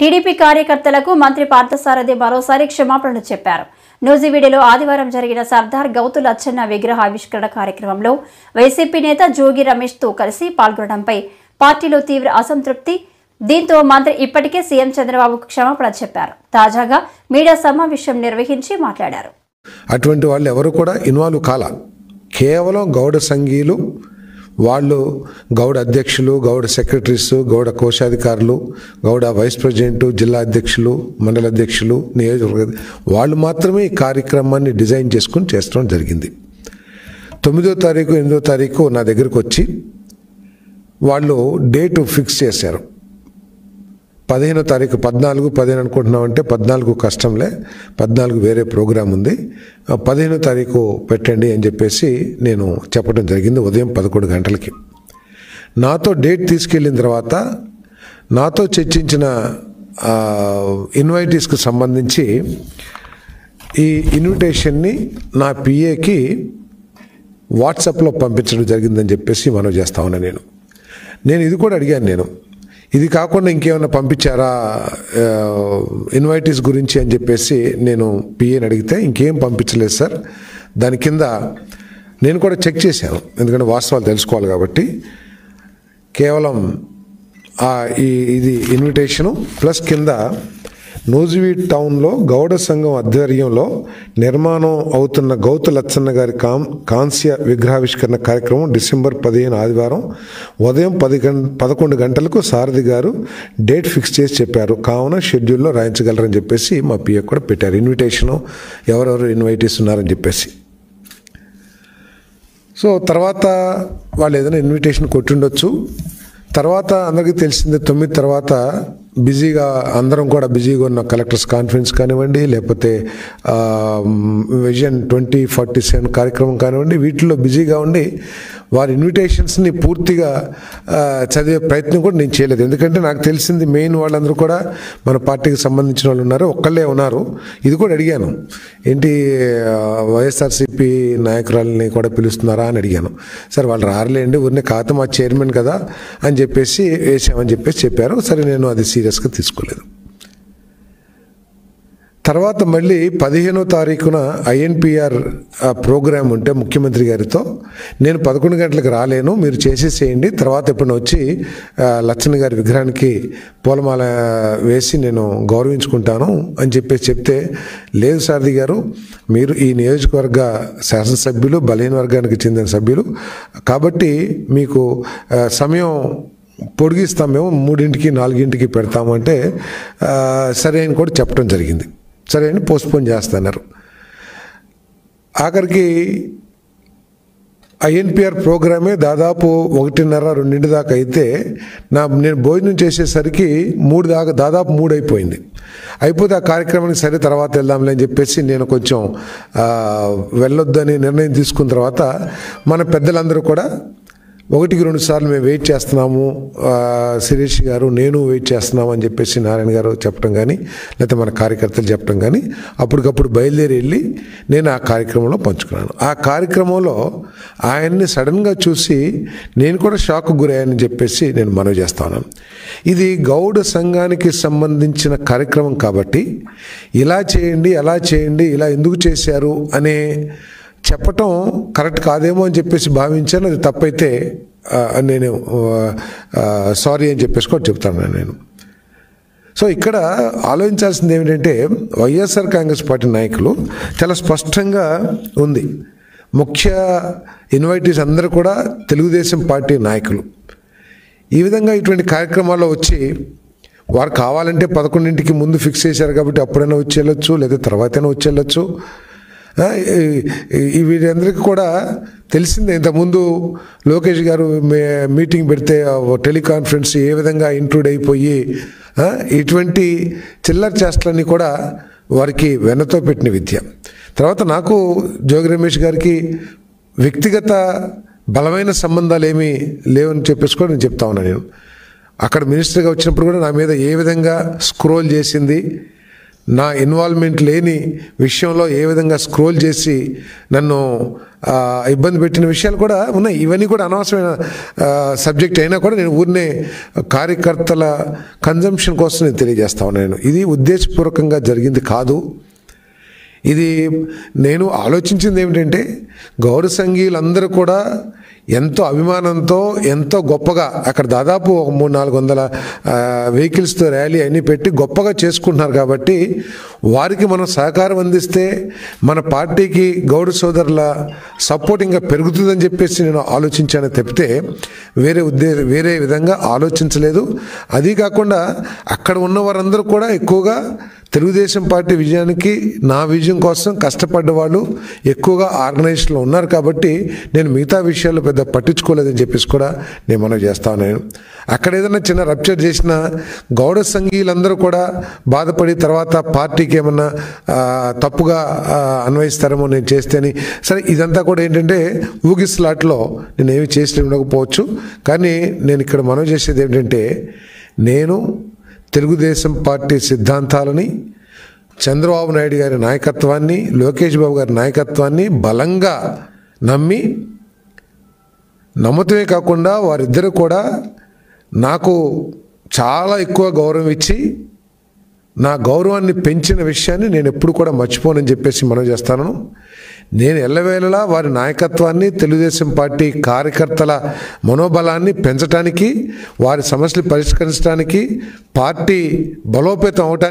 TDP కార్యకర్తలకు మంత్రి పార్థసారథి మరోసారి క్షమాపణలు చెప్పారు. నూజివీడులో ఆదివారం జరిగిన సర్దార్ గౌతు లచ్చన్న విగ్రహ ఆవిష్కరణ కార్యక్రమంలో వైసీపీ నేత జోగి రమేష్తో కలిసి పాల్గొనడంపై పార్టీలో తీవ్ర అసంతృప్తి. దీంతో మంత్రి ఇప్పటికే సీఎం చంద్రబాబుకు క్షమాపణ చెప్పారు. తాజాగా మీడియా సమావేశం నిర్వహించి మాట్లాడారు. అటువంటి వాళ్ళు ఎవరు కూడా ఇన్వాల్వ్ కాల, కేవలం గౌడ సంఘీయులు, వాళ్ళు గౌడ అధ్యక్షులు, గౌడ సెక్రటరీస్, గౌడ కోశాధికారులు, గౌడ వైస్ ప్రెసిడెంట్, జిల్లా అధ్యక్షులు, మండల అధ్యక్షులు, నియోజకవర్గ వాళ్ళు మాత్రమే ఈ కార్యక్రమాన్ని డిజైన్ చేసుకుని చేస్తడం జరిగింది. 9వ తారీఖు 8వ తారీఖు నా దగ్గరకు వచ్చి వాళ్ళు డేటు ఫిక్స్ చేశారు. 15వ తారీఖు 14, 15 అనుకుంటున్నామంటే 14 కష్టంలే, 14 వేరే ప్రోగ్రాం ఉంది, 15వ తారీఖు పెట్టండి అని చెప్పేసి నేను చెప్పడం జరిగింది. ఉదయం 11 గంటలకి నాతో డేట్ తీసుకెళ్ళిన తర్వాత నాతో చర్చించిన ఇన్వైటీస్కి సంబంధించి ఈ ఇన్విటేషన్ని నా పిఏకి వాట్సాప్లో పంపించడం జరిగిందని చెప్పేసి మనవి చేస్తా ఉన్నా. నేను ఇది కూడా అడిగాను, ఇది కాకుండా ఇంకేమైనా పంపించారా ఇన్వైటీస్ గురించి అని చెప్పేసి నేను పిఏని అడిగితే ఇంకేం పంపించలేదు సార్. దాని కింద నేను కూడా చెక్ చేశాను, ఎందుకంటే వాస్తవాలు తెలుసుకోవాలి కాబట్టి. కేవలం ఇది ఇన్విటేషను ప్లస్ కింద నూజివీడ్ టౌన్లో గౌడ సంఘం ఆధ్వర్యంలో నిర్మాణం అవుతున్న గౌతు లచ్చన్న గారి కాంస్య విగ్రహావిష్కరణ కార్యక్రమం డిసెంబర్ 15 ఆదివారం ఉదయం 11 గంటలకు సారథి గారు డేట్ ఫిక్స్ చేసి చెప్పారు. కావున షెడ్యూల్లో రాయించగలరని చెప్పేసి మా పిఏ కూడా పెట్టారు. ఇన్విటేషను ఎవరెవరు ఇన్వైటీస్ ఉన్నారని చెప్పేసి. సో తర్వాత వాళ్ళు ఏదైనా ఇన్విటేషన్ కొట్టిండొచ్చు. తర్వాత అందరికీ తెలిసిందే, 9 తర్వాత బిజీగా అందరం కూడా బిజీగా ఉన్న కలెక్టర్స్ కాన్ఫరెన్స్ కానివ్వండి, లేకపోతే విజన్ 2047 కార్యక్రమం కానివ్వండి, వీటిల్లో బిజీగా ఉండి వారి ఇన్విటేషన్స్ని పూర్తిగా చదివే ప్రయత్నం కూడా నేను చేయలేదు. ఎందుకంటే నాకు తెలిసింది మెయిన్ వాళ్ళందరూ కూడా మన పార్టీకి సంబంధించిన వాళ్ళు ఉన్నారు, ఒక్కళ్ళే ఉన్నారు. ఇది కూడా అడిగాను, ఏంటి వైఎస్ఆర్సీపీ నాయకురాలని కూడా పిలుస్తున్నారా అని అడిగాను. సరే వాళ్ళు రారులేండి, ఊరినే కాదు మా చైర్మన్ కదా అని చెప్పేసి వేసామని చెప్పేసి చెప్పారు. సరే నేను అది సీరియస్గా తీసుకోలేదు. తర్వాత మళ్ళీ 15వ తారీఖున ఐఎన్పిఆర్ ప్రోగ్రాం ఉంటే ముఖ్యమంత్రి గారితో నేను 11 గంటలకు రాలేను, మీరు చేసేసేయండి, తర్వాత ఎప్పుడైనా వచ్చి లచ్చన్న గారి విగ్రహానికి పూలమాల వేసి నేను గౌరవించుకుంటాను అని చెప్పేసి చెప్తే, లేదు సారథి గారు, మీరు ఈ నియోజకవర్గ శాసనసభ్యులు, బలహీన వర్గానికి చెందిన సభ్యులు కాబట్టి మీకు సమయం పొడిగిస్తాం, మేము 3ంటికి 4ంటికి పెడతాము అంటే సరే అని కూడా చెప్పడం జరిగింది. సరే అని పోస్ట్పోన్ చేస్తున్నారు. ఆఖరికి ఐఎన్పిఆర్ ప్రోగ్రామే దాదాపు 1:30-2 దాకా అయితే నేను భోజనం చేసేసరికి 3 దాకా దాదాపు 3 అయిపోయింది. అయిపోతే ఆ కార్యక్రమానికి సరే తర్వాత వెళ్దాంలే అని చెప్పేసి నేను కొంచెం వెళ్ళొద్దని నిర్ణయం తీసుకున్న తర్వాత మన పెద్దలందరూ కూడా 1-2 సార్లు మేము వెయిట్ చేస్తున్నాము, శిరీష్ గారు నేను వెయిట్ చేస్తున్నాము అని చెప్పేసి నారాయణ గారు చెప్పడం కానీ, లేకపోతే మన కార్యకర్తలు చెప్పడం కానీ, అప్పటికప్పుడు బయలుదేరి వెళ్ళి నేను ఆ కార్యక్రమంలో పంచుకున్నాను. ఆ కార్యక్రమంలో ఆయన్ని సడన్గా చూసి నేను కూడా షాక్కు గురయ్యానని చెప్పేసి నేను మనవి చేస్తా ఉన్నాను. ఇది గౌడ సంఘానికి సంబంధించిన కార్యక్రమం కాబట్టి ఇలా చేయండి, అలా చేయండి, ఇలా ఎందుకు చేశారు అనే చెప్పటం కరెక్ట్ కాదేమో అని చెప్పేసి భావించాను. అది తప్పైతే నేను సారీ అని చెప్పేసి కూడా చెప్తాను నేను. సో ఇక్కడ ఆలోచించాల్సింది ఏమిటంటే, వైఎస్ఆర్ కాంగ్రెస్ పార్టీ నాయకులు చాలా స్పష్టంగా ఉంది, ముఖ్య ఇన్వైటీస్ అందరూ కూడా తెలుగుదేశం పార్టీ నాయకులు. ఈ విధంగా ఇటువంటి కార్యక్రమాల్లో వచ్చి వారు కావాలంటే 11ంటికి ముందు ఫిక్స్ చేశారు కాబట్టి అప్పుడైనా వచ్చి వెళ్ళొచ్చు, లేదా తర్వాతైనా వచ్చి వెళ్ళొచ్చు. వీరందరికీ కూడా తెలిసిందే, ఇంతకుముందు లోకేష్ గారు మీటింగ్ పెడితే టెలికాన్ఫరెన్స్ ఏ విధంగా ఇంక్లూడ్ అయిపోయి ఇటువంటి చిల్లర చేష్టలన్నీ కూడా వారికి వెన్నతో పెట్టిన విద్య. తర్వాత నాకు జోగి రమేష్ గారికి వ్యక్తిగత బలమైన సంబంధాలు ఏమీ లేవని చెప్పేసి కూడా నేను చెప్తా ఉన్నాను. నేను అక్కడ మినిస్టర్గా వచ్చినప్పుడు కూడా నా మీద ఏ విధంగా స్క్రోల్ చేసింది, నా ఇన్వాల్వ్మెంట్ లేని విషయంలో ఏ విధంగా స్క్రోల్ చేసి నన్ను ఇబ్బంది పెట్టిన విషయాలు కూడా ఉన్నాయి. ఇవన్నీ కూడా అనవసరమైన సబ్జెక్ట్ అయినా కూడా నేను ఊరినే కార్యకర్తల కన్జంప్షన్ కోసం నేను తెలియజేస్తా ఉన్నాను. ఇది ఉద్దేశపూర్వకంగా జరిగింది కాదు. ఇది నేను ఆలోచించింది ఏమిటంటే, గౌర సంఘీయులందరూ కూడా ఎంతో అభిమానంతో ఎంతో గొప్పగా అక్కడ దాదాపు ఒక 300-400 వెహికల్స్తో ర్యాలీ అన్నీ పెట్టి గొప్పగా చేసుకుంటున్నారు. కాబట్టి వారికి మనం సహకారం అందిస్తే మన పార్టీకి గౌడ సోదరుల సపోర్ట్ ఇంకా పెరుగుతుందని చెప్పేసి నేను ఆలోచించాను తప్పితే వేరే విధంగా ఆలోచించలేదు. అది కాకుండా అక్కడ ఉన్న వారందరూ కూడా ఎక్కువగా తెలుగుదేశం పార్టీ విజయానికి నా విజయం కోసం కష్టపడ్డ వాళ్ళు ఎక్కువగా ఆర్గనైజేషన్లో ఉన్నారు. కాబట్టి నేను మిగతా విషయాలు పెద్ద పట్టించుకోలేదని చెప్పేసి కూడా నేను మనవి చేస్తా ఉన్నాను. అక్కడ ఏదైనా చిన్న రప్చర్ చేసిన గౌడ సంఘీయులందరూ కూడా బాధపడి తర్వాత పార్టీకి ఏమన్నా తప్పుగా అన్వయిస్తారేమో నేను చేస్తేని. సరే, ఇదంతా కూడా ఏంటంటే ఊగిస్లాట్లో నేను ఏమి చేసి ఉండకపోవచ్చు. కానీ నేను ఇక్కడ మనవి చేసేది ఏంటంటే, నేను తెలుగుదేశం పార్టీ సిద్ధాంతాలని, చంద్రబాబు నాయుడు గారి నాయకత్వాన్ని, లోకేష్ బాబు గారి నాయకత్వాన్ని బలంగా నమ్మటమే కాకుండా వారిద్దరూ కూడా నాకు చాలా ఎక్కువ గౌరవం ఇచ్చి నా గౌరవాన్ని పెంచిన విషయాన్ని నేను ఎప్పుడు కూడా మర్చిపోనని చెప్పేసి మనం చేస్తాను. నేను ఎల్లవేళలా వారి నాయకత్వాన్ని, తెలుగుదేశం పార్టీ కార్యకర్తల మనోబలాన్ని పెంచడానికి, వారి సమస్యలు పరిష్కరించడానికి, పార్టీ బలోపేతం అవటానికి